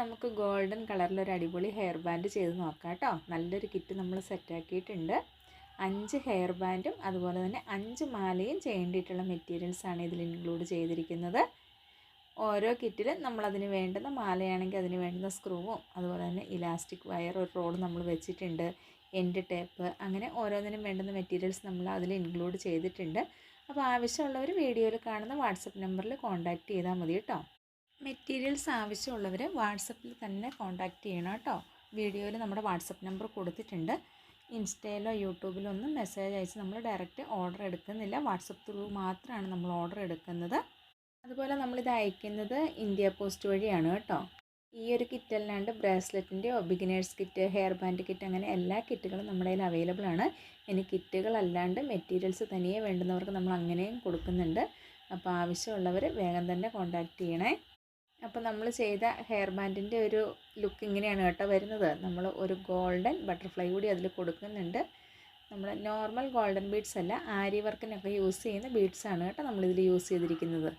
നമുക്ക് ഗോൾഡൻ കളറിലൊരു അടിപൊളി hair band ചെയ്ത് നോക്കാം കേട്ടോ. നല്ലൊരു കിറ്റ് നമ്മൾ സെറ്റാക്കിയിട്ടുണ്ട്. 5 ഹെയർ ബാൻഡും അതുപോലെ തന്നെ 5 മാലയും ചെയ്യേണ്ടിയിട്ടുള്ള മെറ്റീരിയൽസാണ് ഇതിൽ ഇൻക്ലൂഡ് ചെയ്തിരിക്കുന്നത്. ഓരോ കിറ്റിലും നമ്മളതിന് വേണ്ടുന്ന മാലയാണെങ്കിൽ അതിന് വേണ്ടുന്ന സ്ക്രൂവും അതുപോലെ തന്നെ ഇലാസ്റ്റിക് വയർ ഒരു റോഡ് നമ്മൾ വെച്ചിട്ടുണ്ട്, എൻഡ് ടേപ്പ്, അങ്ങനെ ഓരോന്നിനും വേണ്ടുന്ന മെറ്റീരിയൽസ് നമ്മൾ അതിൽ ഇൻക്ലൂഡ് ചെയ്തിട്ടുണ്ട്. അപ്പോൾ ആവശ്യമുള്ളവർ വീഡിയോയിൽ കാണുന്ന വാട്സപ്പ് നമ്പറിൽ കോൺടാക്റ്റ് ചെയ്താൽ മതി കേട്ടോ. മെറ്റീരിയൽസ് ആവശ്യമുള്ളവർ വാട്സപ്പിൽ തന്നെ കോൺടാക്റ്റ് ചെയ്യണം കേട്ടോ. വീഡിയോയിൽ നമ്മുടെ വാട്സപ്പ് നമ്പർ കൊടുത്തിട്ടുണ്ട്. ഇൻസ്റ്റയിലോ യൂട്യൂബിലോ ഒന്നും മെസ്സേജ് അയച്ച് നമ്മൾ ഡയറക്റ്റ് ഓർഡർ എടുക്കുന്നില്ല. വാട്സപ്പ് ത്രൂ മാത്രമാണ് നമ്മൾ ഓർഡർ എടുക്കുന്നത്. അതുപോലെ നമ്മളിത് അയക്കുന്നത് ഇന്ത്യ പോസ്റ്റ് വഴിയാണ് കേട്ടോ. ഈ ഒരു കിറ്റ് അല്ലാണ്ട് ബ്രാസ്ലെറ്റിൻ്റെയോ beginners kit, hair band kit, അങ്ങനെ എല്ലാ കിറ്റുകളും നമ്മുടെ കയ്യിൽ അവൈലബിൾ ആണ്. ഇനി കിറ്റുകളല്ലാണ്ട് മെറ്റീരിയൽസ് തനിയെ വേണ്ടുന്നവർക്ക് നമ്മൾ അങ്ങനെയും കൊടുക്കുന്നുണ്ട്. അപ്പോൾ ആവശ്യമുള്ളവർ വേഗം തന്നെ കോൺടാക്റ്റ് ചെയ്യണേ. അപ്പോൾ നമ്മൾ ചെയ്ത ഹെയർ ബാൻഡിൻ്റെ ഒരു ലുക്ക് ഇങ്ങനെയാണ് കേട്ടോ വരുന്നത്. നമ്മൾ ഒരു ഗോൾഡൻ ബട്ടർഫ്ലൈ കൂടി അതിൽ കൊടുക്കുന്നുണ്ട്. നമ്മൾ നോർമൽ ഗോൾഡൻ ബീഡ്സ് അല്ല, ആരി വർക്കിനൊക്കെ യൂസ് ചെയ്യുന്ന ബീഡ്സാണ് കേട്ടോ നമ്മളിതിൽ യൂസ് ചെയ്തിരിക്കുന്നത്.